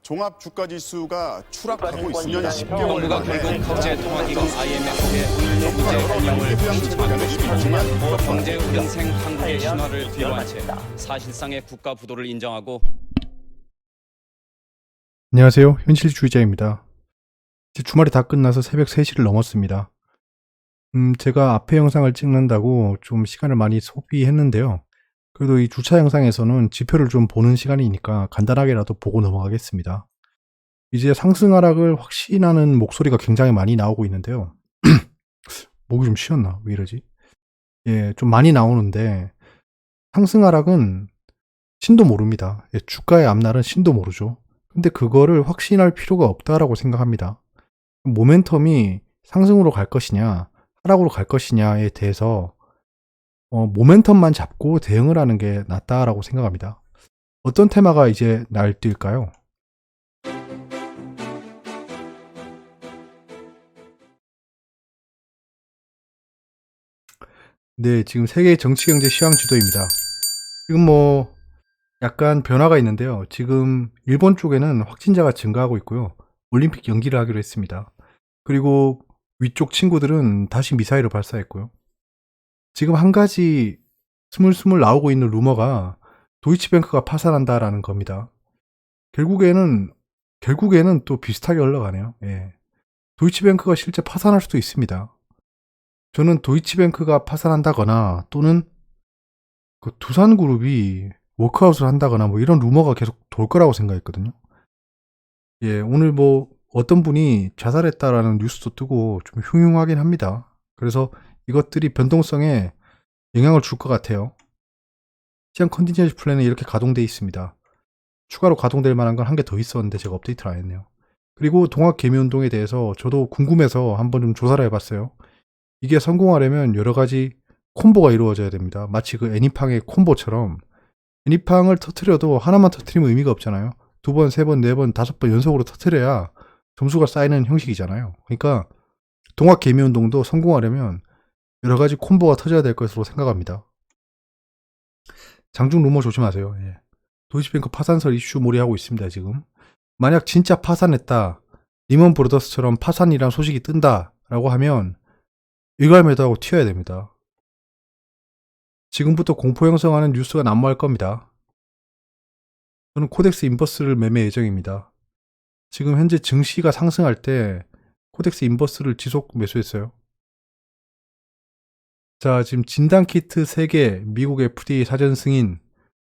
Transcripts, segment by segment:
종합 주가 지수가 추락하고 있으면 10개월 정부가 만에 결국 국제통화기금 IMF의 문제 균형을 방침하는 수도 있지만 경제 은행생 한국의 신화를 뒤로한 채 사실상의 국가 부도를 인정하고. 안녕하세요. 현실주의자입니다. 이제 주말이 다 끝나서 새벽 3시를 넘었습니다. 제가 앞에 영상을 찍는다고 좀 시간을 많이 소비했는데요. 그래도 이 주차 영상에서는 지표를 좀 보는 시간이니까 간단하게라도 보고 넘어가겠습니다. 이제 상승 하락을 확신하는 목소리가 굉장히 많이 나오고 있는데요. 목이 좀 쉬었나? 왜 이러지? 예, 좀 많이 나오는데 상승 하락은 신도 모릅니다. 예, 주가의 앞날은 신도 모르죠. 근데 그거를 확신할 필요가 없다라고 생각합니다. 모멘텀이 상승으로 갈 것이냐, 하락으로 갈 것이냐에 대해서 모멘텀만 잡고 대응을 하는 게 낫다라고 생각합니다. 어떤 테마가 이제 날뛸까요? 네, 지금 세계 정치, 경제, 시황 지도입니다. 지금 약간 변화가 있는데요. 지금 일본 쪽에는 확진자가 증가하고 있고요. 올림픽 연기를 하기로 했습니다. 그리고 위쪽 친구들은 다시 미사일을 발사했고요. 지금 한 가지 스물스물 나오고 있는 루머가 도이치뱅크가 파산한다라는 겁니다. 결국에는 또 비슷하게 흘러가네요. 예. 도이치뱅크가 실제 파산할 수도 있습니다. 저는 도이치뱅크가 파산한다거나 또는 그 두산그룹이 워크아웃을 한다거나 이런 루머가 계속 돌 거라고 생각했거든요. 예, 오늘 어떤 분이 자살했다라는 뉴스도 뜨고 좀 흉흉하긴 합니다. 그래서 이것들이 변동성에 영향을 줄 것 같아요. 시장 컨티전시 플랜은 이렇게 가동되어 있습니다. 추가로 가동될 만한 건 한 개 더 있었는데 제가 업데이트를 안 했네요. 그리고 동학개미운동에 대해서 저도 궁금해서 한번 좀 조사를 해봤어요. 이게 성공하려면 여러 가지 콤보가 이루어져야 됩니다. 마치 그 애니팡의 콤보처럼 애니팡을 터트려도 하나만 터트리면 의미가 없잖아요. 2번, 3번, 4번, 5번 연속으로 터트려야 점수가 쌓이는 형식이잖아요. 그러니까 동학개미운동도 성공하려면 여러 가지 콤보가 터져야 될 것으로 생각합니다. 장중 루머 조심하세요. 예. 도이치뱅크 파산설 이슈 몰이하고 있습니다. 지금 만약 진짜 파산했다, 리먼 브로더스처럼 파산이란 소식이 뜬다라고 하면 일괄매도하고 튀어야 됩니다. 지금부터 공포 형성하는 뉴스가 난무할 겁니다. 저는 코덱스 인버스를 매매 예정입니다. 지금 현재 증시가 상승할 때 코덱스 인버스를 지속 매수했어요. 자, 지금 진단키트 3개 미국 FDA 사전 승인,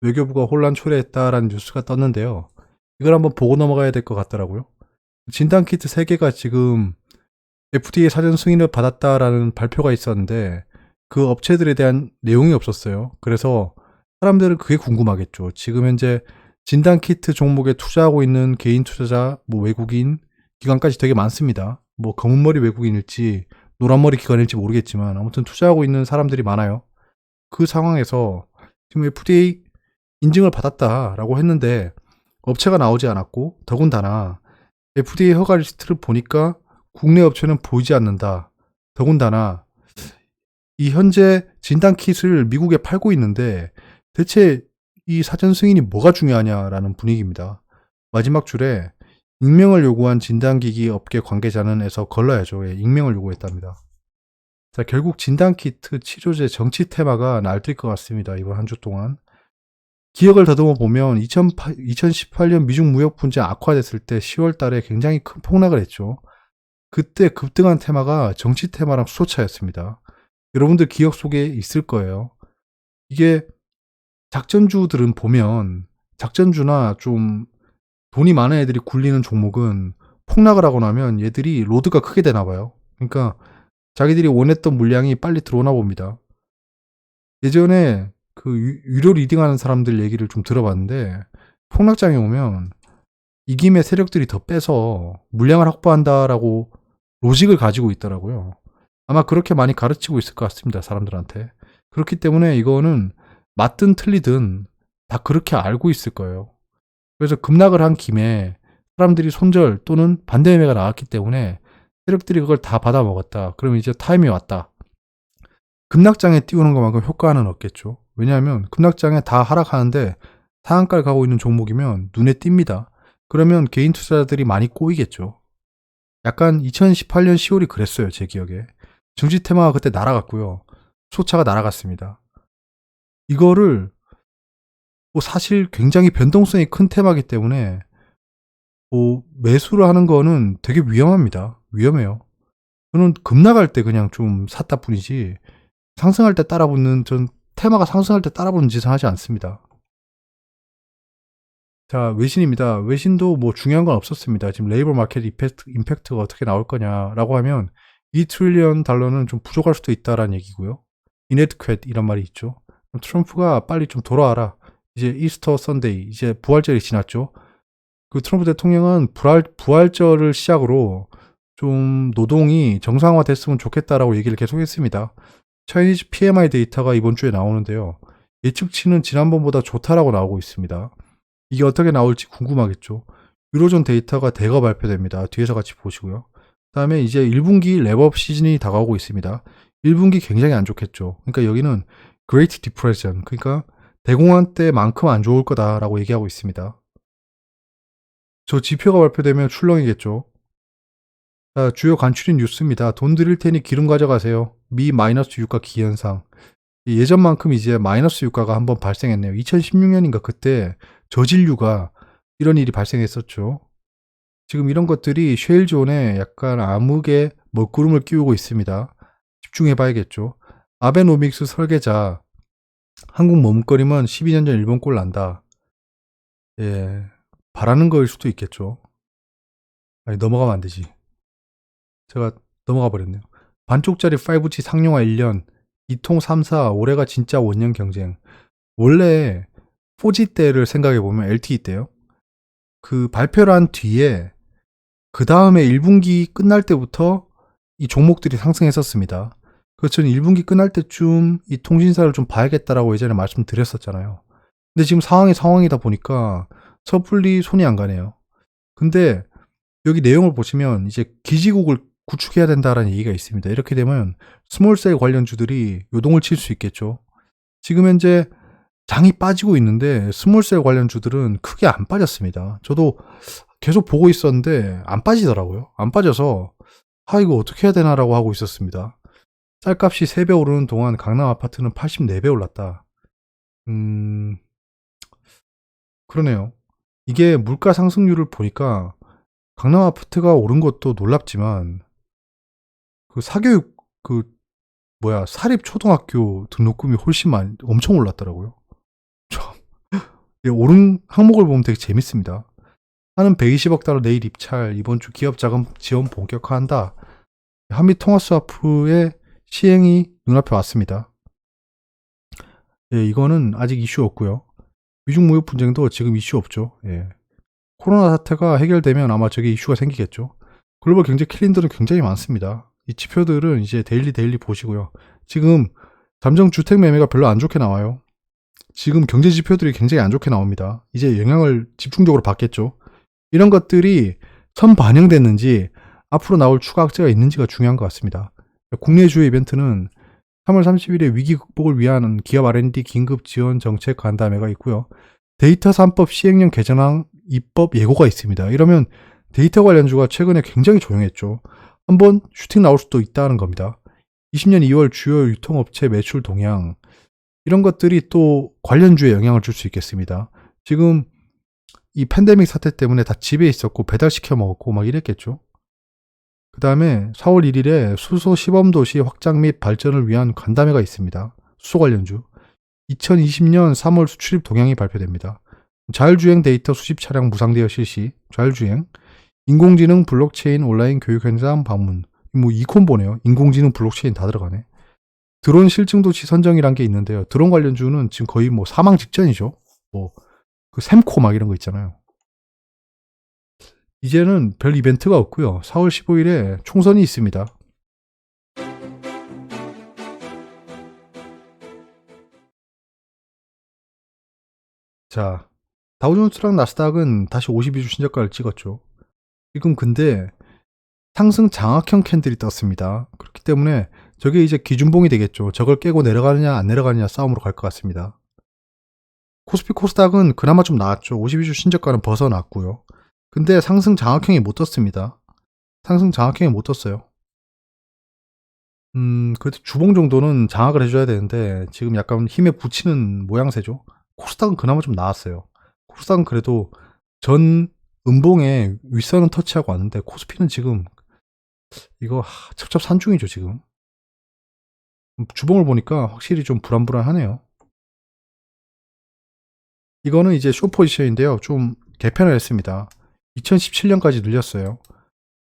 외교부가 혼란 초래했다라는 뉴스가 떴는데요. 이걸 한번 보고 넘어가야 될 것 같더라고요. 진단키트 3개가 지금 FDA 사전 승인을 받았다라는 발표가 있었는데 그 업체들에 대한 내용이 없었어요. 그래서 사람들은 그게 궁금하겠죠. 지금 현재 진단키트 종목에 투자하고 있는 개인 투자자, 외국인, 기관까지 되게 많습니다. 검은머리 외국인일지 노란머리 기관일지 모르겠지만 아무튼 투자하고 있는 사람들이 많아요. 그 상황에서 지금 FDA 인증을 받았다라고 했는데 업체가 나오지 않았고, 더군다나 FDA 허가 리스트를 보니까 국내 업체는 보이지 않는다. 더군다나 이 현재 진단킷을 미국에 팔고 있는데 대체 이 사전 승인이 뭐가 중요하냐라는 분위기입니다. 마지막 줄에 익명을 요구한 진단기기 업계 관계자는에서 걸러야죠. 예, 익명을 요구했답니다. 자, 결국 진단키트 치료제 정치 테마가 날뛸 것 같습니다. 이번 한 주 동안. 기억을 더듬어 보면 2018년 미중 무역 분쟁 악화됐을 때 10월 달에 굉장히 큰 폭락을 했죠. 그때 급등한 테마가 정치 테마랑 수소차였습니다. 여러분들 기억 속에 있을 거예요. 이게 작전주들은 보면 작전주나 좀 돈이 많은 애들이 굴리는 종목은 폭락을 하고 나면 얘들이 로드가 크게 되나 봐요. 그러니까 자기들이 원했던 물량이 빨리 들어오나 봅니다. 예전에 그 유료 리딩하는 사람들 얘기를 좀 들어봤는데 폭락장에 오면 이김의 세력들이 더 빼서 물량을 확보한다라고 로직을 가지고 있더라고요. 아마 그렇게 많이 가르치고 있을 것 같습니다. 사람들한테. 그렇기 때문에 이거는 맞든 틀리든 다 그렇게 알고 있을 거예요. 그래서 급락을 한 김에 사람들이 손절 또는 반대 매매가 나왔기 때문에 세력들이 그걸 다 받아 먹었다. 그러면 이제 타임이 왔다. 급락장에 띄우는 것만큼 효과는 없겠죠. 왜냐하면 급락장에 다 하락하는데 상한가를 가고 있는 종목이면 눈에 띕니다. 그러면 개인 투자자들이 많이 꼬이겠죠. 약간 2018년 10월이 그랬어요, 제 기억에. 증시 테마가 그때 날아갔고요. 소차가 날아갔습니다. 이거를 뭐 사실 굉장히 변동성이 큰 테마이기 때문에 뭐 매수를 하는 거는 되게 위험합니다. 위험해요. 저는 급락할 때 그냥 좀 샀다 뿐이지 상승할 때 따라붙는, 전 테마가 상승할 때 따라붙는 짓은 하지 않습니다. 자, 외신입니다. 외신도 뭐 중요한 건 없었습니다. 지금 레이버 마켓 임팩트가 어떻게 나올 거냐라고 하면 2트릴리언 달러는 좀 부족할 수도 있다라는 얘기고요. 이네드퀻 이런 말이 있죠. 트럼프가 빨리 좀 돌아와라. 이제 이스터 선데이, 이제 부활절이 지났죠. 그 트럼프 대통령은 부활절을 시작으로 좀 노동이 정상화됐으면 좋겠다라고 얘기를 계속했습니다. 차이니즈 PMI 데이터가 이번 주에 나오는데요. 예측치는 지난번보다 좋다라고 나오고 있습니다. 이게 어떻게 나올지 궁금하겠죠. 유로존 데이터가 대거 발표됩니다. 뒤에서 같이 보시고요. 그 다음에 이제 1분기 랩업 시즌이 다가오고 있습니다. 1분기 굉장히 안 좋겠죠. 그러니까 여기는 Great Depression, 그러니까 대공황 때만큼 안 좋을 거다라고 얘기하고 있습니다. 저 지표가 발표되면 출렁이겠죠. 자, 주요 간추린 뉴스입니다. 돈 드릴 테니 기름 가져가세요. 미 마이너스 유가 기현상. 예전만큼 이제 마이너스 유가가 한번 발생했네요. 2016년인가 그때 저진류가 이런 일이 발생했었죠. 지금 이런 것들이 쉐일존에 약간 암흑의 먹구름을 끼우고 있습니다. 집중해 봐야겠죠. 아베노믹스 설계자, 한국 머뭇거리면 12년 전 일본 꼴 난다. 예, 바라는 거일 수도 있겠죠. 아니, 넘어가면 안 되지. 제가 넘어가 버렸네요. 반쪽짜리 5G 상용화 1년, 이통 3사, 올해가 진짜 원년 경쟁. 원래 4G 때를 생각해 보면 LTE 때요. 그 발표를 한 뒤에 그 다음에 1분기 끝날 때부터 이 종목들이 상승했었습니다. 그래서 저는 1분기 끝날 때쯤 이 통신사를 좀 봐야겠다라고 예전에 말씀드렸었잖아요. 근데 지금 상황이 상황이다 보니까 섣불리 손이 안 가네요. 근데 여기 내용을 보시면 이제 기지국을 구축해야 된다라는 얘기가 있습니다. 이렇게 되면 스몰셀 관련주들이 요동을 칠 수 있겠죠. 지금 현재 장이 빠지고 있는데 스몰셀 관련주들은 크게 안 빠졌습니다. 저도 계속 보고 있었는데 안 빠지더라고요. 안 빠져서 이거 어떻게 해야 되나라고 하고 있었습니다. 쌀값이 3배 오르는 동안 강남 아파트는 84배 올랐다. 그러네요. 이게 물가 상승률을 보니까 강남 아파트가 오른 것도 놀랍지만 그 사교육 사립 초등학교 등록금이 훨씬 엄청 올랐더라고요. 오른 항목을 보면 되게 재밌습니다. 한은 120억 달러 내일 입찰, 이번 주 기업 자금 지원 본격화한다. 한미 통화 스와프의 시행이 눈앞에 왔습니다. 예, 이거는 아직 이슈 없고요. 미중 무역 분쟁도 지금 이슈 없죠. 예. 코로나 사태가 해결되면 아마 저게 이슈가 생기겠죠. 글로벌 경제 킬린들은 굉장히 많습니다. 이 지표들은 이제 데일리 보시고요. 지금 잠정 주택 매매가 별로 안 좋게 나와요. 지금 경제 지표들이 굉장히 안 좋게 나옵니다. 이제 영향을 집중적으로 받겠죠. 이런 것들이 선반영됐는지 앞으로 나올 추가 악재가 있는지가 중요한 것 같습니다. 국내 주요 이벤트는 3월 30일에 위기 극복을 위한 기업 R&D 긴급 지원 정책 간담회가 있고요. 데이터 3법 시행령 개정안 입법 예고가 있습니다. 이러면 데이터 관련주가 최근에 굉장히 조용했죠. 한번 슈팅 나올 수도 있다는 겁니다. 20년 2월 주요 유통업체 매출 동향, 이런 것들이 또 관련주에 영향을 줄 수 있겠습니다. 지금 이 팬데믹 사태 때문에 다 집에 있었고 배달시켜 먹었고 막 이랬겠죠. 그 다음에 4월 1일에 수소 시범도시 확장 및 발전을 위한 간담회가 있습니다. 수소 관련주. 2020년 3월 수출입 동향이 발표됩니다. 자율주행 데이터 수집 차량 무상대여 실시, 자율주행, 인공지능 블록체인 온라인 교육 현장 방문, 뭐 이콤보네요. 인공지능 블록체인 다 들어가네. 드론 실증도시 선정이란 게 있는데요. 드론 관련주는 지금 거의 뭐 사망 직전이죠. 뭐 그 샘코 막 이런 거 있잖아요. 이제는 별 이벤트가 없고요. 4월 15일에 총선이 있습니다. 자, 다우존스랑 나스닥은 다시 52주 신저가를 찍었죠. 지금 근데 상승 장악형 캔들이 떴습니다. 그렇기 때문에 저게 이제 기준봉이 되겠죠. 저걸 깨고 내려가느냐 안 내려가느냐 싸움으로 갈 것 같습니다. 코스피 코스닥은 그나마 좀 나았죠. 52주 신저가는 벗어났고요. 근데 상승 장악형이 못 떴습니다. 상승 장악형이 못 떴어요. 그래도 주봉 정도는 장악을 해줘야 되는데 지금 약간 힘에 부치는 모양새죠. 코스닥은 그나마 좀 나았어요. 코스닥은 그래도 전 음봉에 윗선은 터치하고 왔는데 코스피는 지금 이거 첩첩산중이죠 지금. 주봉을 보니까 확실히 좀 불안불안하네요. 이거는 이제 숏 포지션인데요. 좀 개편을 했습니다. 2017년까지 늘렸어요.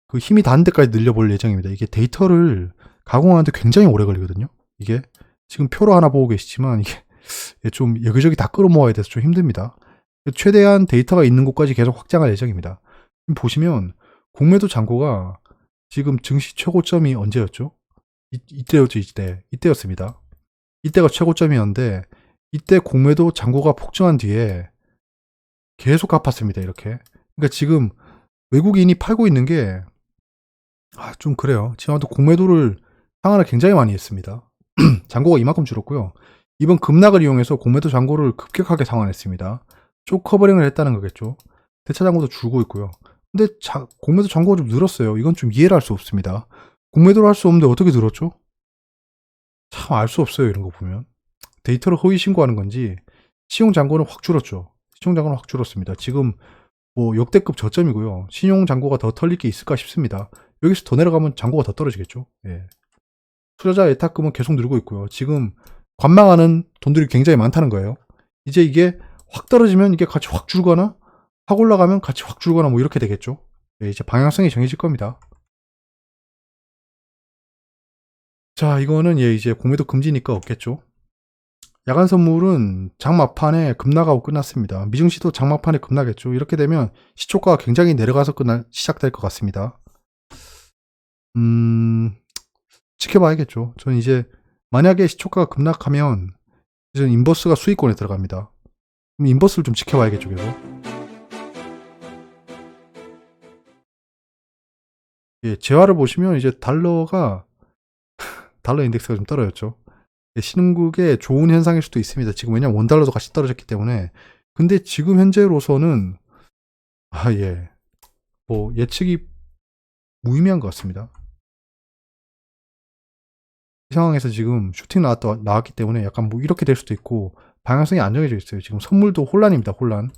그 힘이 닿는 데까지 늘려볼 예정입니다. 이게 데이터를 가공하는데 굉장히 오래 걸리거든요. 이게 지금 표로 하나 보고 계시지만 이게 좀 여기저기 다 끌어모아야 돼서 좀 힘듭니다. 최대한 데이터가 있는 곳까지 계속 확장할 예정입니다. 지금 보시면 공매도 잔고가 지금 증시 최고점이 언제였죠? 이때였죠. 이때였습니다. 이때가 최고점이었는데 이때 공매도 잔고가 폭증한 뒤에 계속 갚았습니다. 이렇게. 그러니까 지금 외국인이 팔고 있는 게 좀 그래요. 지금 아무튼 공매도를 상한을 굉장히 많이 했습니다. 잔고가 이만큼 줄었고요. 이번 급락을 이용해서 공매도 잔고를 급격하게 상환했습니다. 쪽 커버링을 했다는 거겠죠. 대차 잔고도 줄고 있고요. 근데 공매도 잔고가 좀 늘었어요. 이건 좀 이해를 할 수 없습니다. 공매도를 할 수 없는데 어떻게 늘었죠? 참 알 수 없어요. 이런 거 보면. 데이터를 허위 신고하는 건지 신용 잔고는 확 줄었죠. 신용 잔고는 확 줄었습니다. 지금 뭐 역대급 저점이고요. 신용 잔고가 더 털릴 게 있을까 싶습니다. 여기서 더 내려가면 잔고가 더 떨어지겠죠. 예. 투자자 예탁금은 계속 늘고 있고요. 지금 관망하는 돈들이 굉장히 많다는 거예요. 이제 이게 확 떨어지면 이게 같이 확 줄거나 확 올라가면 같이 확 줄거나 뭐 이렇게 되겠죠. 예, 이제 방향성이 정해질 겁니다. 자, 이거는 이제 공매도 금지니까 없겠죠. 야간 선물은 장막판에 급락하고 끝났습니다. 미증시도 장막판에 급락했죠. 이렇게 되면 시초가가 굉장히 내려가서 시작될 것 같습니다. 지켜봐야겠죠. 저는 이제 만약에 시초가가 급락하면 이제 인버스가 수익권에 들어갑니다. 그럼 인버스를 좀 지켜봐야겠죠. 계속. 예, 재화를 보시면 이제 달러 인덱스가 좀 떨어졌죠. 신흥국의 좋은 현상일 수도 있습니다. 지금 왜냐면 원달러도 같이 떨어졌기 때문에. 근데 지금 현재로서는 뭐 예측이 무의미한 것 같습니다. 이 상황에서 지금 슈팅 나왔기 때문에 약간 뭐 이렇게 될 수도 있고 방향성이 안 정해져 있어요. 지금 선물도 혼란입니다. 혼란.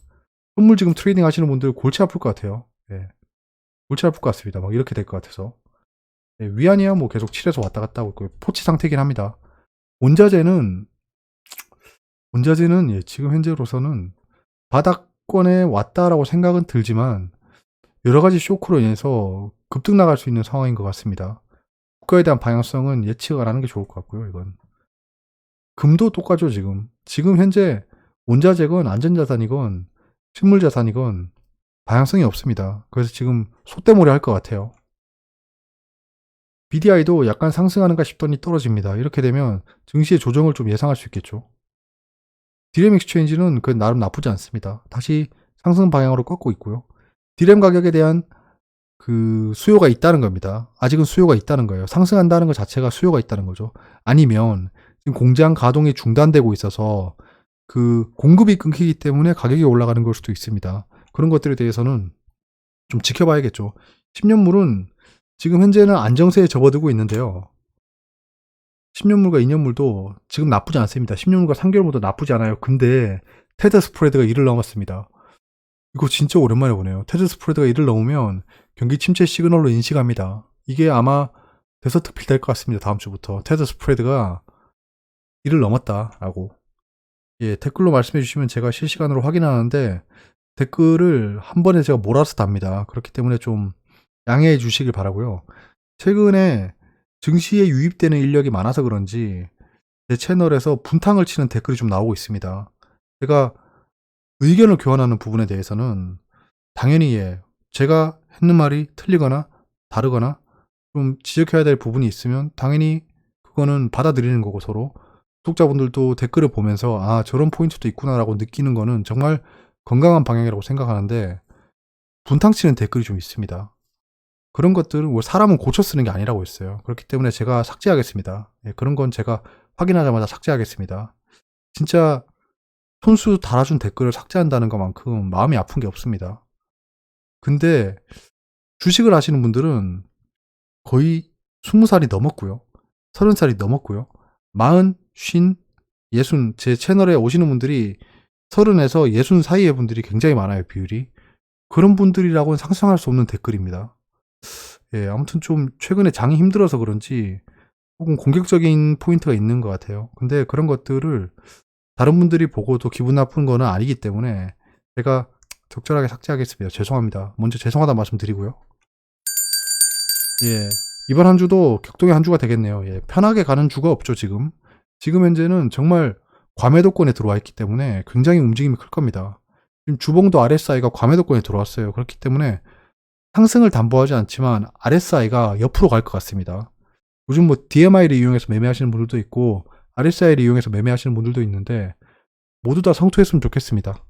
선물 지금 트레이딩 하시는 분들 골치 아플 것 같아요. 예. 골치 아플 것 같습니다. 막 이렇게 될 것 같아서. 예, 위안이야 뭐 계속 7에서 왔다 갔다 하고 있고요. 포치 상태이긴 합니다. 원자재는 지금 현재로서는 바닥권에 왔다라고 생각은 들지만 여러 가지 쇼크로 인해서 급등 나갈 수 있는 상황인 것 같습니다. 국가에 대한 방향성은 예측을 하는 게 좋을 것 같고요. 이건 금도 똑같죠. 지금 현재 원자재건 안전자산이건 실물자산이건 방향성이 없습니다. 그래서 지금 솥대몰이 할 것 같아요. BDI도 약간 상승하는가 싶더니 떨어집니다. 이렇게 되면 증시의 조정을 좀 예상할 수 있겠죠. 디램 익스체인지는 그 나름 나쁘지 않습니다. 다시 상승 방향으로 꺾고 있고요. 디램 가격에 대한 그 수요가 있다는 겁니다. 아직은 수요가 있다는 거예요. 상승한다는 것 자체가 수요가 있다는 거죠. 아니면 지금 공장 가동이 중단되고 있어서 그 공급이 끊기기 때문에 가격이 올라가는 걸 수도 있습니다. 그런 것들에 대해서는 좀 지켜봐야겠죠. 10년물은 지금 현재는 안정세에 접어들고 있는데요. 10년물과 2년물도 지금 나쁘지 않습니다. 10년물과 3개월물도 나쁘지 않아요. 근데 테드 스프레드가 1을 넘었습니다. 이거 진짜 오랜만에 보네요. 테드 스프레드가 1을 넘으면 경기 침체 시그널로 인식합니다. 이게 아마 데서특필 될 것 같습니다. 다음 주부터. 테드 스프레드가 1을 넘었다라고. 예, 댓글로 말씀해 주시면 제가 실시간으로 확인하는데 댓글을 한 번에 제가 몰아서 답니다. 그렇기 때문에 좀 양해해 주시길 바라고요. 최근에 증시에 유입되는 인력이 많아서 그런지 제 채널에서 분탕을 치는 댓글이 좀 나오고 있습니다. 제가 의견을 교환하는 부분에 대해서는 당연히 제가 했는 말이 틀리거나 다르거나 좀 지적해야 될 부분이 있으면 당연히 그거는 받아들이는 거고 서로 구독자분들도 댓글을 보면서 저런 포인트도 있구나라고 느끼는 거는 정말 건강한 방향이라고 생각하는데 분탕치는 댓글이 좀 있습니다. 그런 것들은 사람은 고쳐 쓰는 게 아니라고 했어요. 그렇기 때문에 제가 삭제하겠습니다. 그런 건 제가 확인하자마자 삭제하겠습니다. 진짜 손수 달아준 댓글을 삭제한다는 것만큼 마음이 아픈 게 없습니다. 근데 주식을 하시는 분들은 거의 20살이 넘었고요. 30살이 넘었고요. 40, 50, 60, 제 채널에 오시는 분들이 30에서 60 사이의 분들이 굉장히 많아요, 비율이. 그런 분들이라고는 상상할 수 없는 댓글입니다. 예, 아무튼 좀 최근에 장이 힘들어서 그런지 조금 공격적인 포인트가 있는 것 같아요. 근데 그런 것들을 다른 분들이 보고도 기분 나쁜 거는 아니기 때문에 제가 적절하게 삭제하겠습니다. 죄송합니다. 먼저 죄송하다 말씀드리고요. 예, 이번 한 주도 격동의 한 주가 되겠네요. 예, 편하게 가는 주가 없죠, 지금. 지금 현재는 정말 과매도권에 들어와 있기 때문에 굉장히 움직임이 클 겁니다. 지금 주봉도 RSI가 과매도권에 들어왔어요. 그렇기 때문에 상승을 담보하지 않지만 RSI가 옆으로 갈 것 같습니다. 요즘 뭐 DMI를 이용해서 매매하시는 분들도 있고 RSI를 이용해서 매매하시는 분들도 있는데 모두 다 성투했으면 좋겠습니다.